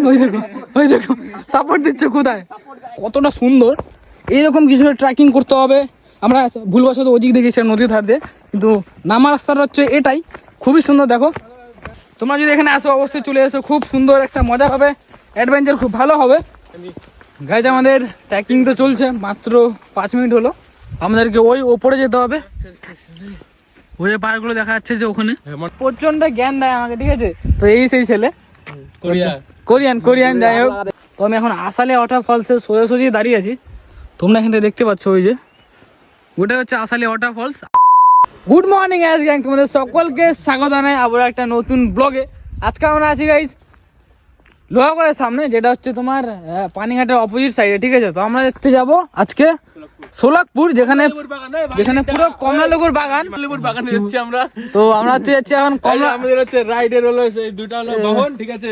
ওই দেখো ওই দেখো সাপোর্ট দিচ্ছে কোথায়, কতটা সুন্দর। এইরকম কিছু ট্রেকিং করতে হবে। আমরা ভুলবশত ওদিক দিয়ে গেছিলাম নদীর ধার দিয়ে, কিন্তু নামার রাস্তাটা হচ্ছে এটাই, খুবই সুন্দর। দেখো তোমরা যদি এখানে আসো অবশ্যই চলে এসো, খুব সুন্দর একটা মজা হবে, অ্যাডভেঞ্চার খুব ভালো হবে। গাইজ আমাদের ট্রেকিং তো চলছে, মাত্র 5 মিনিট হলো। আমাদেরকে ওই ওপরে যেতে হবে, ওই যে পাহাড়গুলো দেখা যাচ্ছে যে ওখানে, প্রচন্ড জ্ঞান দেয় আমাকে, ঠিক আছে। তো এই সেই ছেলে কোরিয়ান যাই হোক। তো আমি এখন আসালে ওয়াটার ফলসের সোজাসুজি দাঁড়িয়ে আছি, তোমরা এখান থেকে দেখতে পাচ্ছ ওই যে ওটা হচ্ছে আসালে waterfalls. Good morning as gang, তোমাদের সকলকে স্বাগত জানাই আবার একটা নতুন ব্লগে। আজকে আমরা আছি গাইজ লোহাগড়ের সামনে, যেটা হচ্ছে তোমার পানিঘাটের অপোজিট সাইডে, ঠিক আছে। তো আমরা দেখতে যাব আজকে সোলাকপুর, যেখানে পুরো কমলা লেবুর বাগান যাচ্ছি আমরা। তো আমরা হচ্ছে যাচ্ছি এখন কমলা, আমাদের হচ্ছে রাইডের হলো সেই দুটো হলো বাহন, ঠিক আছে,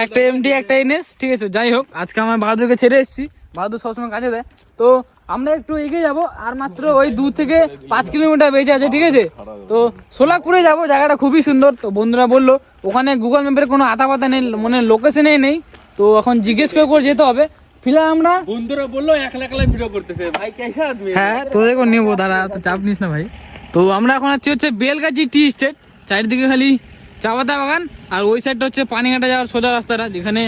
একটা এমটি একটা এনএস, ঠিক আছে। যাই হোক আজকে আমার বাহাদুরকে ছেড়ে এসেছি, বাহাদুর সবসময় কাজে দেয়। তো আমরা একটু এগিয়ে যাব, আর মাত্র ওই 2 থেকে 5 কিলোমিটার বেঁচে আছে, ঠিক আছে। তো সোলাকপুরে যাব, জায়গাটা খুবই সুন্দর। তো বন্ধুরা বললো ওখানে গুগল ম্যাপের কোনো আতা পাতা নেই, মানে লোকেশনে নেই, তো এখন জিজ্ঞেস করে যেতে হবে। ফিলহাল আমরা বন্ধুরা বললো একলা ভিডিও করতেছে, ভাই কেসা আদমি। হ্যাঁ তোদেরকে নেবো, দাঁড়া, তো চাপ নিস না ভাই। তো আমরা এখন হচ্ছে বেলগাছি টি স্টেট, চারিদিকে খালি চা পাতা বাগান, আর ওই সাইডটা হচ্ছে পানিঘাটা যাওয়ার সোজা রাস্তাটা, যেখানে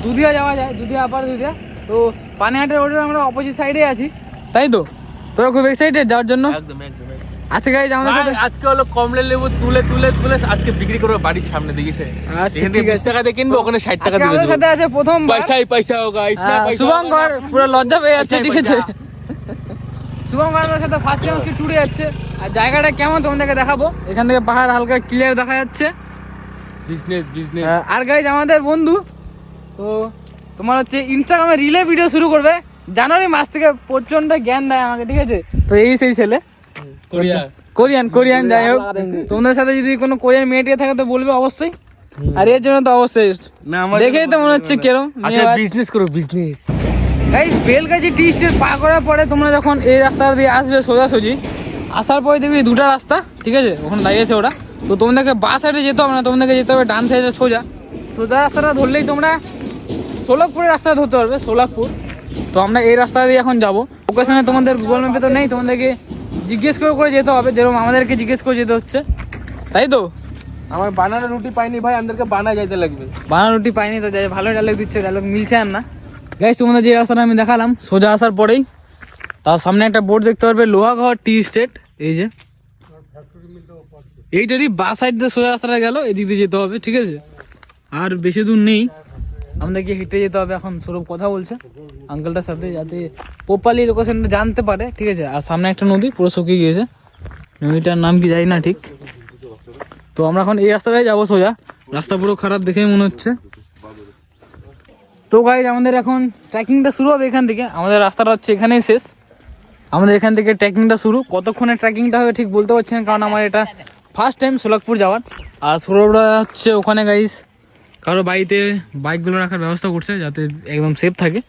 দুধিয়া যাওয়া যায়, দুধিয়া আপার দুধিয়া। তো পানিঘাটের রোডের আমরা অপোজিট সাইডে আছি, তাই তো। তোরা খুব এক্সাইটেড যাওয়ার জন্য? একদম। আচ্ছা গাইজ আমাদের সাথে আজকে হলো কমলা লেবু তুলে আজকে বিক্রি করবো বাড়ির সামনে, দেখিছে। আচ্ছা ঠিক 20 আছে, টাকা দিয়ে কিনবো, ওখানে 60 টাকা দিয়ে আমাদের সাথে আছে প্রথম পয়সা হোগা শুভঙ্কর, পুরো লজ্জা পেয়ে যাচ্ছে, ঠিক আছে। শুভঙ্কর আমাদের সাথে ফার্স্ট টাইম ট্যুরে যাচ্ছে, আর জায়গাটা কেমন তোমাদেরকে দেখাবো। এখান থেকে পাহাড় হালকা ক্লিয়ার দেখা যাচ্ছে, বিজনেস। আর গাইজ আমাদের বন্ধু তো তোমার হচ্ছে ইনস্টাগ্রামে রিলে ভিডিও শুরু করবে জানুয়ারি মাস থেকে, প্রচন্ড জ্ঞান দেয় আমাকে, ঠিক আছে। তো এই সেই ছেলে কোরিয়ান যাই হোক। তোমাদের সাথে যদি কোনো কোরিয়ান মেয়েটিকে থাকে তো বলবে অবশ্যই, আর এর জন্য তো অবশ্যই দেখেই তো মনে হচ্ছে কেরম বিজনেস করো, বিজনেস। গাইস বেলগাছি টি স্টেট পার করার পরে তোমরা যখন এই রাস্তা দিয়ে আসবে সোজাসুজি, আসার পরে দেখবি 2টা রাস্তা, ঠিক আছে, ওখানে দাঁড়িয়েছে ওরা। তো তোমাদেরকে বাঁ সাইডে যেতে হবে না, তোমাদেরকে যেতে হবে ডান সাইডে, সোজা রাস্তাটা ধরলেই তোমরা সোলাকপুরের রাস্তা ধরতে পারবে, সোলাকপুর। তো আমরা এই রাস্তা দিয়ে এখন যাবো। লোকেশনে তোমাদের গুগল ম্যাপে তো নেই, তোমাদেরকে জিজ্ঞেস করে যেতে হবে, যেরকম আমাদেরকে জিজ্ঞেস করে যেতে হচ্ছে, তাই তো। আমার বানানা রুটি পাইনি ভাই, আমাদেরকে বানা যাইতে লাগবে। বানানা রুটি পাইনি তো, যাই ভালো ডায়লগ দিচ্ছে, ডায়লগ মিলছে আর না। গাইস তোমাদের যে রাস্তাটা আমি দেখালাম, সোজা আসার পরেই তার সামনে একটা বোর্ড দেখতে পারবে, লোহাগড় টি স্টেট। এই যে এইটারই বাঁ সাইড দিয়ে সোজা রাস্তাটা গেল, এদিক দিয়ে যেতে হবে, ঠিক আছে। আর বেশি দূর নেই, আমাদেরকে হেঁটে যেতে হবে। এখন সৌরভ কথা বলছে আঙ্কেলটার সাথে, যাতে প্রপারলি লোকেশনটা জানতে পারে, ঠিক আছে। আর সামনে একটা নদী পুরো শুকিয়ে গিয়েছে, নদীটার নাম কি জানি না ঠিক। তো আমরা এখন এই রাস্তাটাই যাবো সোজা, রাস্তা পুরো খারাপ দেখেই মনে হচ্ছে। তো গাইজ আমাদের এখন ট্রেকিংটা শুরু হবে এখান থেকে, আমাদের রাস্তাটা হচ্ছে এখানেই শেষ, আমাদের এখান থেকে ট্রেকিংটা শুরু। কতক্ষণে ট্রেকিংটা হবে ঠিক বলতে পারছি না, কারণ আমার এটা ফার্স্ট টাইম সোলাকপুর যাওয়ার। আর সৌরভরা হচ্ছে ওখানে গাইজ কারো বাড়িতে বাইকগুলো রাখার ব্যবস্থা করছে, যাতে একদম সেফ থাকে।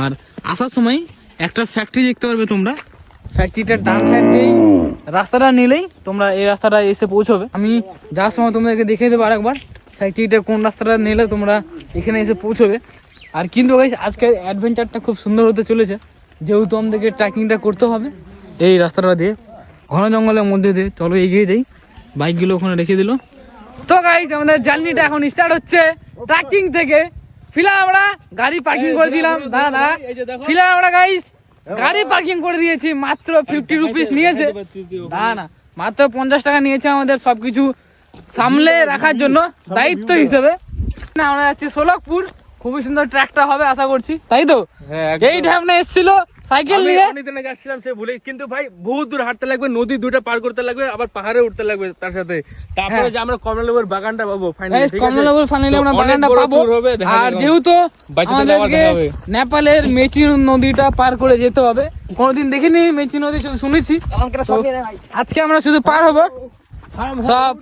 আর আসার সময় একটা ফ্যাক্টরি দেখতে পারবে তোমরা, ফ্যাক্টরিটার ডান সাইড দিয়েই রাস্তাটা নিলেই তোমরা এই রাস্তাটা এসে পৌঁছবে। আমি যাওয়ার সময় তোমাদেরকে দেখিয়ে দেবো আরেকবার ফ্যাক্টরিটা কোন রাস্তাটা নিলে তোমরা এখানে এসে পৌঁছবে। আর কিন্তু গাইস আজকের অ্যাডভেঞ্চারটা খুব সুন্দর হতে চলেছে, যেহেতু আমাদেরকে ট্রেকিংটা করতে হবে এই রাস্তাটা দিয়ে, ঘন জঙ্গলের মধ্যে দিয়ে। চলো এগিয়ে যাই, বাইকগুলো ওখানে রেখে দিল। তো গাইস আমাদের জার্নিটা এখন স্টার্ট হচ্ছে ট্রেকিং থেকে। ফিলহাল আমরা গাড়ি পার্কিং করে দিলাম, দাদা ফিলহাল আমরা গাইস গাড়ি পার্কিং করে দিয়েছি, মাত্র 50 রুপিস নিয়েছে, না মাত্র 50 টাকা নিয়েছে আমাদের সবকিছু সামলে রাখার জন্য দায়িত্ব হিসেবে। না আমরা যাচ্ছি সোলাকপুর, খুবই সুন্দর ট্র্যাকটা হবে আশা করছি, তাই তো। এই ঢ্যামনা এসেছিল সাইকেল নিয়ে, যাচ্ছিলাম সে ভুলে, কিন্তু ভাই বহুত দূর হাঁটতে লাগবে, নদী 2টা পার করতে লাগবে, আবার পাহাড়ে উঠতে লাগবে তার সাথে। তারপরে যে আমরা কমলালেবুর বাগানটা পাবো ফাইনালি, কমলালেবুর ফাইনালি আমরা বাগানটা পাবো। আর যেহেতু আমাদেরকে নেপালের মেচি নদীটা পার করে যেতে হবে, কোনোদিন দেখিনি মেচি নদী, শুনেছি, আজকে আমরা শুধু পার হবো। সব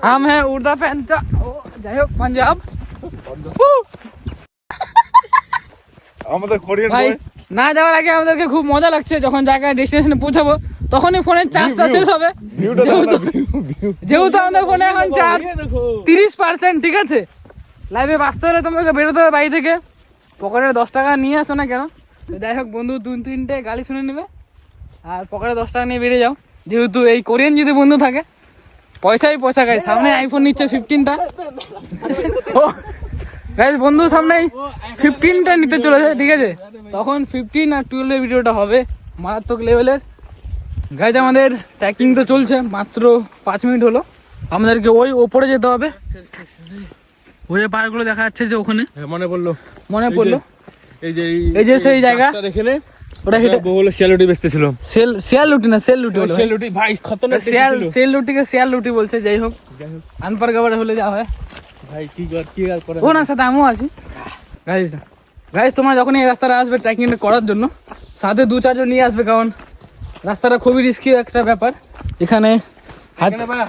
হাম হ্যাঁ উড়দা প্যান্টা, যাই হোক পাঞ্জাব। আমাদের ভাই না যাওয়ার আগে আমাদেরকে খুব মজা লাগছে, যখন জায়গায় ডেস্টিনেশনে পৌঁছাবো তখনই ফোনের চার্জটা শেষ হবে। যেহেতু আমাদের ফোনে এখন চার্জ 30%, ঠিক আছে? লাইভে বাঁচতে হলে তোমাকে বেরোতে হবে বাড়ি থেকে, পকেটে 10 টাকা নিয়ে আসো না কেন। তো যাই হোক বন্ধু 2-3টে গালি শুনে নেবে আর পকেটে 10 টাকা নিয়ে বেরিয়ে যাও। যেহেতু এই কোরিয়ান যদি বন্ধু থাকে, পয়সাই পয়সা গাইস। সামনে আইফোন নিচ্ছে 15টা। ও গাইস বন্ধু সামনেই 15টা নিতে চলেছে, ঠিক আছে? তখন 15 আর 12 ভিডিওটা হবে মারাত্মক লেভেলের। গাইজ আমাদের ট্র্যাকিং তো চলছে, মাত্র 5 মিনিট হলো। আমাদেরকে ওই ওপরে যেতে হবে, ওই যে পাহাড়গুলো দেখা যাচ্ছে যে ওখানে। মনে পড়লো এই যে সেই জায়গা, এখানে ওটা হেঁটে বলে শিয়ালুটি বেচতেছিল। শিয়াল লুটি না, সেল লুটি বলে। শিয়ালুটি ভাই খতরনাক সেল লুটিকে শিয়াল লুটি বলছে। যাই হোক আনপার গাবার হলে যা হয় ভাই, কি আর করে। ও না সাথে আমিও আছি। গাইজ তোমরা যখন এই রাস্তাটা আসবে ট্রেকিংটা করার জন্য, সাথে 2-4 জন নিয়ে আসবে, কারণ রাস্তাটা খুবই রিস্কি একটা ব্যাপার। এখানে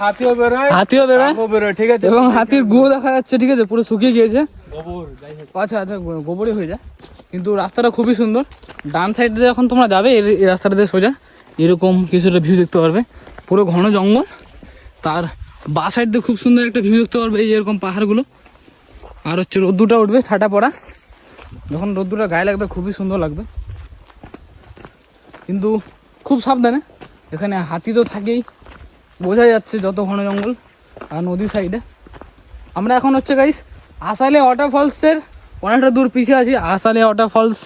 হাতিও বেরোয়, ঠিক আছে? এবং হাতির গুঁড়ো দেখা যাচ্ছে, ঠিক আছে? পুরো শুকিয়ে গিয়েছে। আচ্ছা গোবরই হয়ে যায়। কিন্তু রাস্তাটা খুবই সুন্দর। ডান সাইডে যখন তোমরা যাবে এই রাস্তাটা দিয়ে সোজা এরকম কিছুটা ভিউ দেখতে পারবে, পুরো ঘন জঙ্গল। তার বা সাইড দিয়ে খুব সুন্দর একটা ভিউ দেখতে পারবে, এই এরকম পাহাড়গুলো। আর হচ্ছে রোদ্দুরটা উঠবে ঠাটা পড়া, যখন রোদ্দুরটা গায়ে লাগবে খুবই সুন্দর লাগবে। কিন্তু খুব সাবধানে, এখানে হাতি তো থাকেই, বোঝা যাচ্ছে যত ঘন জঙ্গল। আর নদীর সাইডে আমরা এখন হচ্ছে গাইস আসালে ওয়াটারফলসের অনেকটা দূর পিছিয়ে আছি। আসালে ওয়াটারফলস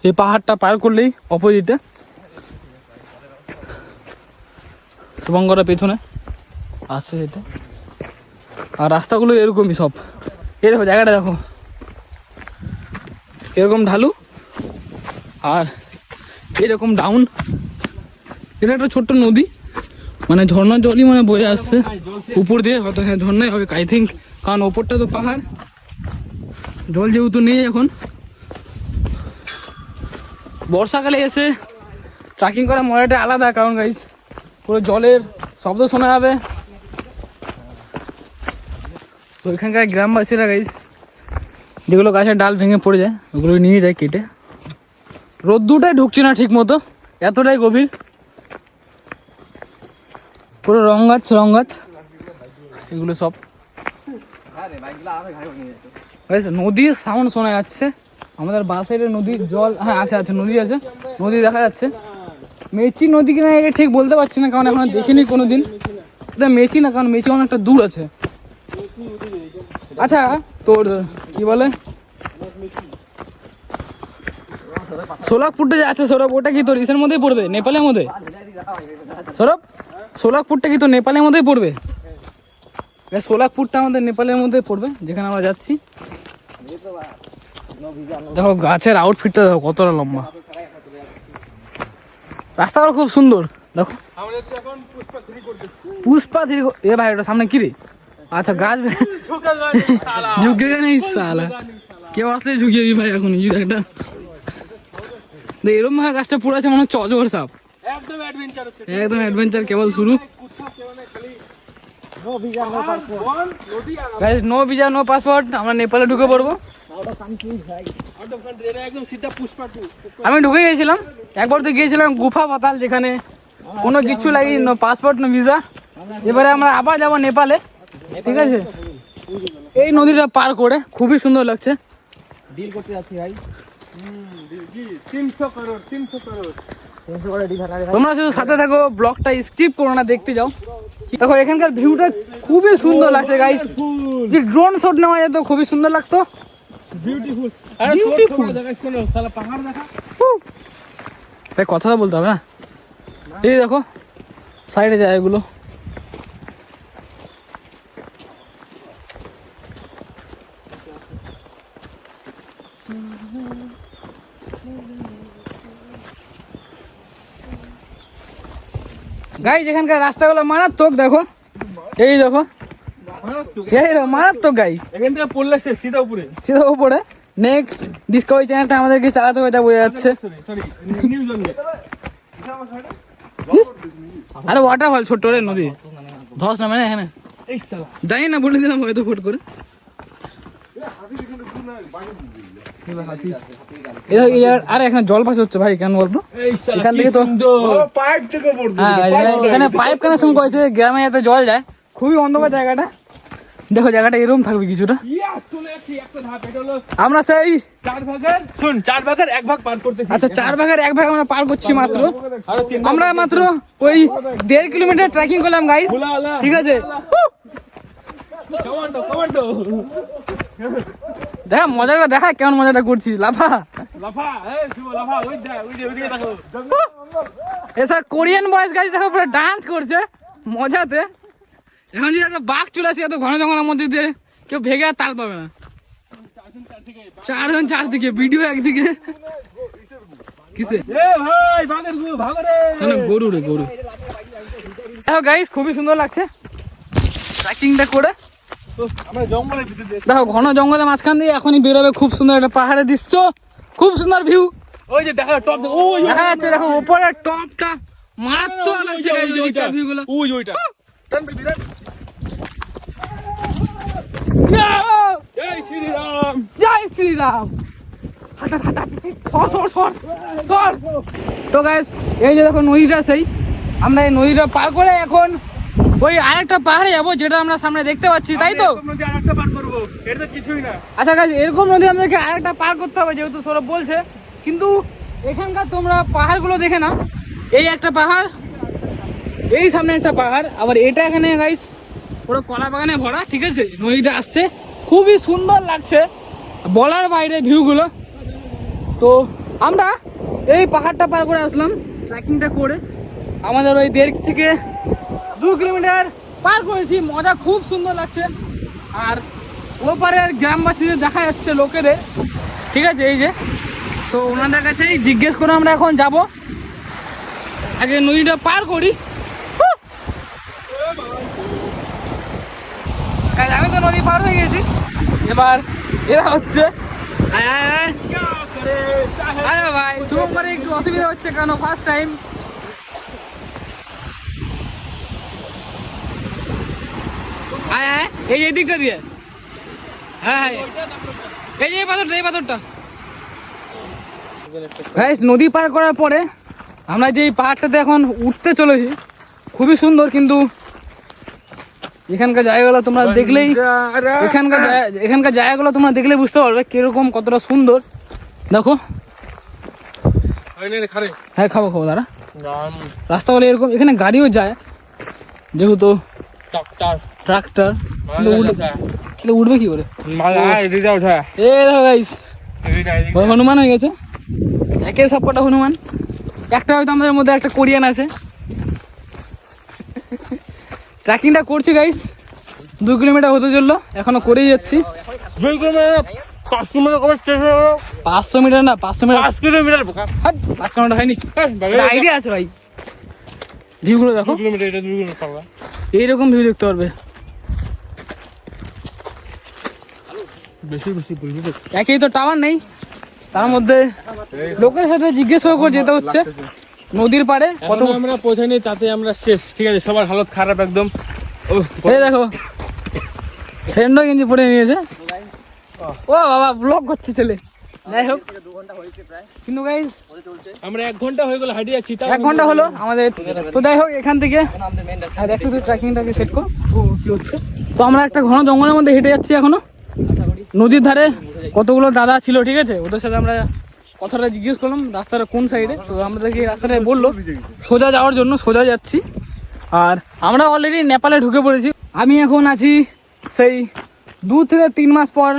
এই পাহাড়টা পার করলেই অপোজিটে শুভঙ্করের পেছনে আসছে এটা। আর রাস্তাগুলো এরকমই সব। এই দেখো জায়গাটা দেখো, এরকম ঢালু আর এরকম ডাউন। এটা একটা ছোট্ট নদী, মানে ঝর্ণার জলই মানে বয়ে আসছে উপর দিয়ে, হয়তো হ্যাঁ ঝর্ণাই হবে আই থিঙ্ক, কারণ ওপরটা তো পাহাড়। জল যেহেতু নেই এখন, বর্ষাকালে এসে ট্রেকিং করার মজাটা আলাদা, কারণ গাইস পুরো জলের শব্দ শোনা যাবে। তো এখানকার গ্রামবাসীরা গাইস যেগুলো গাছের ডাল ভেঙে পড়ে যায় ওগুলো নিয়ে যায় কেটে। রোদ্দুরটাই ঢুকছে না ঠিক মতো, এতটাই গভীর। পুরো রং গাছ এগুলো সব। নদীর সাউন্ড শোনা যাচ্ছে আমাদের বাঁ সাইডে। নদীর জল, হ্যাঁ আছে নদী আছে, নদী দেখা যাচ্ছে। মেচি নদী কিনা এটা ঠিক বলতে পারছি না, কারণ এখন দেখিনি কোনোদিন। এটা মেচি না, কারণ মেচি অনেকটা দূর আছে। আচ্ছা তোর কি বলে সোলাপুরটা যে আছে, সৌরভ ওটা কি তোর ইসের মধ্যেই পড়বে, নেপালের মধ্যে? সৌরভ সোলাপুরটা কি তোর নেপালের মধ্যেই পড়বে? সোলাপুরটা আমাদের নেপালের মধ্যে পড়বে, যেখানে আমরা যাচ্ছি। দেখো গাছের আউটফিটটা দেখো কতটা লম্বা, রাস্তাটা খুব সুন্দর। দেখো পুষ্পা 3 এ ভাই ওটা সামনে কি রে? আচ্ছা গাছ ঝুঁকে নেই সালা, কেউ আসলে ঝুঁকিয়ে ভাই এখন একটা এরকম ভাবে গাছটা পুরো আছে, মনে হচ্ছে অজগর সাপ। একদম অ্যাডভেঞ্চার কেবল শুরু। নো ভিসা নো পাসপোর্ট, আমরা নেপালে ঢুকে পড়বো। আমি ঢুকে গেছিলাম একবার, তো গিয়েছিলাম গুফা পাতাল, যেখানে কোনো কিছু লাগি, নো পাসপোর্ট নো ভিসা। এবারে আমরা আবার যাবো নেপালে, ঠিক আছে? এই নদীটা পার করে খুবই সুন্দর লাগছে। ডিল করতে যাচ্ছি ভাই, 300 করোড়। তোমরা শুধু সাথে থাকো, ব্লগটা স্কিপ করো না, দেখতে যাও। দেখো এখানকার ভিউটা খুবই সুন্দর লাগছে গাইস। যে ড্রোন শট নেওয়া যেত খুবই সুন্দর লাগতো। বিউটিফুল ভাই, কথা বলতে হবে না। এই দেখো সাইডে জায়গাগুলো, গাইস এখানকার রাস্তাগুলো মারাত্মক। দেখো এই দেখো মারাত্মক গাই, এখান থেকে পড়লে সিধা উপরে। নেক্সট ডিসকভারি চ্যানেলটা আমাদেরকে চালাতে হবে, এটা বোঝা যাচ্ছে। আরে ওয়াটারফল ছোট্ট রে নদী, ধস না মানে এখানে জানি না, বলে দিলাম হয়তো ফুট করে। আরে এখানে জল পাস হচ্ছে ভাই, কেন বলতো? এখান থেকে তো পাইপ থেকে পড়ছে। হ্যাঁ, এখানে পাইপ কানেকশন করেছে, গ্রামে এত জল যায়, খুবই অন্ধকার জায়গাটা। দেখো জায়গাটা এরকম থাকবে কিছুটা। আমরা সেই 4 ভাগের 1 ভাগ পার করতেছি। আচ্ছা 4 ভাগের 1 ভাগ আমরা পার করছি মাত্র। আমরা মাত্র ওই 1.5 কিলোমিটার ট্রেকিং করলাম গাইস, ঠিক আছে? দেখা মজাটা, দেখা কেমন মজাটা করছি। লাফা এসব কোরিয়ান বয়েস গাইস, দেখো পুরো ডান্স করছে মজাতে। এখন যদি একটা বাঘ চলে আসে এত ঘন জঙ্গলের মধ্যে দিয়ে, কেউ ভেগে আর তাল পাবে না। 4 জন 4 দিকে, ভিডিও একদিকে। কিসে গরু রে গরু। দেখো গাইস খুবই সুন্দর লাগছে ট্রেকিংটা করে। দেখো ঘন জঙ্গলের মাঝখান দিয়ে এখনই বেরোবে খুব সুন্দর একটা পাহাড়ের দৃশ্য, খুব সুন্দর ভিউ। ওই যে দেখা টপ, দেখা যাচ্ছে দেখো উপরের টপটা মারাত্মক লাগছে ভিউ গুলো। ওই ওইটা জয় শ্রীরাম, জয় শ্রীরাম। তো গাইস এই যে দেখো নদীটা, সেই আমরা এই নদীটা পার করে এখন ওই আরেকটা পাহাড়ে যাবো, যেটা আমরা সামনে দেখতে পাচ্ছি, তাই তো? নদী আরেকটা পার করব, এটা তো কিছুই না। আচ্ছা গাইস এরকম নদী আমাদেরকে আরেকটা পার করতে হবে, যেহেতু সৌরভ বলছে। কিন্তু এখানকার তোমরা পাহাড়গুলো দেখে নাও, এই একটা পাহাড়, এই সামনে একটা পাহাড়, আবার এটা এখানে গাইস পুরো কলা বাগানে ভরা, ঠিক আছে? নদীটা আসছে, খুবই সুন্দর লাগছে, বলার বাইরে ভিউগুলো। তো আমরা এই পাহাড়টা পার করে আসলাম ট্রেকিংটা করে, আমাদের ওই 1.5 থেকে 2 কিলোমিটার পার করেছি, মজা খুব সুন্দর লাগছে। আর ওপারের গ্রামবাসীদের দেখা যাচ্ছে লোকেদের, ঠিক আছে? এই যে, তো ওনাদের কাছেই জিজ্ঞেস করে আমরা এখন যাব, আগে নদীটা পার করি। আমি তো নদী পার হয়ে গেছি, এবার এরা হচ্ছে আরে ভাই শুভঙ্করে একটু অসুবিধা হচ্ছে, কেন ফার্স্ট টাইম। এই যে দিকটা দিয়ে, হ্যাঁ এই যে পাথরটা, এই পাথরটা। নদী পার করার পরে আমরা যে পাহাড়টাতে এখন উঠতে চলেছি, খুবই সুন্দর। কিন্তু এখানকার জায়গাগুলো তোমরা দেখলেই, এখানকার জায়গাগুলো তোমরা দেখলেই বুঝতে পারবে কিরকম, কতটা সুন্দর। দেখো হ্যাঁ খাবো দাঁড়া। রাস্তাগুলো এরকম, এখানে গাড়িও যায় যেহেতু ট্রাক্টর, উঠবে কি করে? হনুমান হয়ে গেছে, একের সবকটা হনুমান। একটা হয়তো আমাদের মধ্যে একটা কোরিয়ান আছে। ট্রেকিংটা করছি গাইস, 2 কিলোমিটার হতে চললো, এখনো করেই যাচ্ছি। 500 মিটার না 500 মিটার, 5 কিলোমিটার 5 কিলোমিটার হয়নি, আইডিয়া আছে ভাই। ভিউগুলো দেখো, এইরকম ভিউ দেখতে পারবে। একই তো টাওয়ার নেই, তার মধ্যে লোকের সাথে জিজ্ঞেস করে যেতে হচ্ছে নদীর পাড়ে। কত আমরা পৌঁছাইনি, তাতে আমরা শেষ, ঠিক আছে? সবার হালত খারাপ একদম। এই দেখো সেন্ডো গেঞ্জি পরে নিয়েছে, ও বাবা ব্লগ করছে ছেলে। যাই হোক, কিন্তু গাইস আমরা 1 ঘন্টা হয়ে গেল হাঁটিয়ে যাচ্ছি, 1 ঘন্টা হলো আমাদের। তো যাই হোক, এখান থেকে দেখছো তুই ট্রেকিংটাকে সেট কর, ও কি হচ্ছে। তো আমরা একটা ঘন জঙ্গলের মধ্যে হেঁটে যাচ্ছি এখনো, নদীর ধারে কতগুলো দাদা ছিল, ঠিক আছে? ওদের সাথে আমরা কথাটা জিজ্ঞেস করলাম রাস্তাটা কোন সাইডে। তো আমাদেরকে রাস্তাটা বললো সোজা যাওয়ার জন্য, সোজা যাচ্ছি। আর আমরা অলরেডি নেপালে ঢুকে পড়েছি। আমি এখন আছি সেই 2 থেকে 3 মাস পর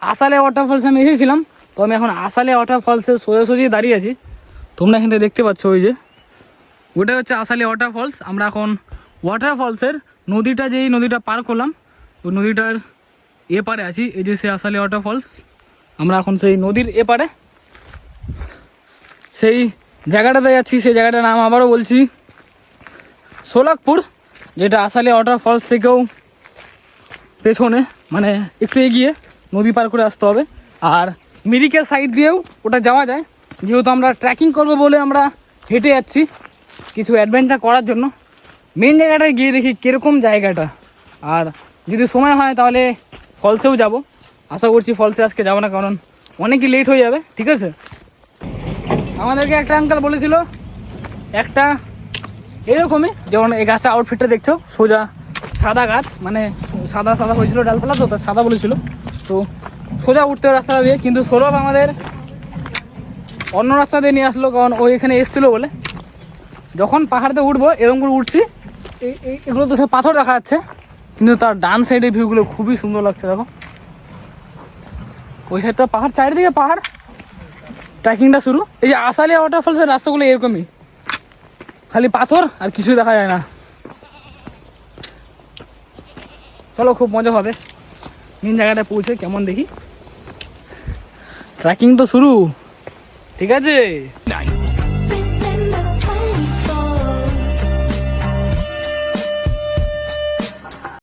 আসালে ওয়াটারফলস আমি এসেছিলাম। তো আমি এখন আসালে ওয়াটারফলসের সোজাসুজি দাঁড়িয়ে আছি, তোমরা এখান থেকে দেখতে পাচ্ছ। ওই যে ওটা হচ্ছে আসালে ওয়াটারফলস। আমরা এখন ওয়াটারফলসের নদীটা, যেই নদীটা পার করলাম, ওই নদীটার এপারে আছি। এই যে সে আসালে ওয়াটারফলস, আমরা এখন সেই নদীর এপারে সেই জায়গাটাতে যাচ্ছি। সেই জায়গাটার নাম আবারও বলছি সোলাকপুর, যেটা আসালে ওয়াটারফলস থেকেও পেছনে, মানে একটু এগিয়ে নদী পার করে আসতে হবে। আর মিরিকের সাইড দিয়েও ওটা যাওয়া যায়, যেহেতু আমরা ট্রেকিং করবো বলে আমরা হেঁটে যাচ্ছি কিছু অ্যাডভেঞ্চার করার জন্য। মেন জায়গাটায় গিয়ে দেখি কীরকম জায়গাটা, আর যদি সময় হয় তাহলে ফলসেও যাব। আশা করছি ফলসে আজকে যাবো না, কারণ অনেকই লেট হয়ে যাবে। ঠিক আছে, আমাদেরকে একটা আঙ্কাল বলেছিল একটা এরকমই, যেমন এই গাছটা আউটফিটটা দেখছো সোজা সাদা গাছ, মানে সাদা সাদা হয়েছিল ডালপালা, তো তার সাদা বলেছিল, তো সোজা উঠতে হবে রাস্তা দিয়ে। কিন্তু সৌরভ আমাদের অন্য রাস্তা দিয়ে নিয়ে আসলো, কারণ ও এখানে এসেছিলো বলে। যখন পাহাড়তে উঠবো এরকম করে উঠছি, এগুলো তো সব পাথর দেখা যাচ্ছে, কিন্তু তার ডান সাইডের ভিউগুলো খুবই সুন্দর লাগছে। দেখো ওই সাইডটা পাহাড়, চারিদিকে পাহাড়, ট্রেকিংটা শুরু। এই যে আসালিয়া ওয়াটারফলসের রাস্তাগুলো এরকমই, খালি পাথর আর কিছুই দেখা যায় না। চলো, খুব মজা হবে। মেন জায়গাটা পৌঁছে কেমন দেখি। ট্রেকিং তো শুরু, ঠিক আছে।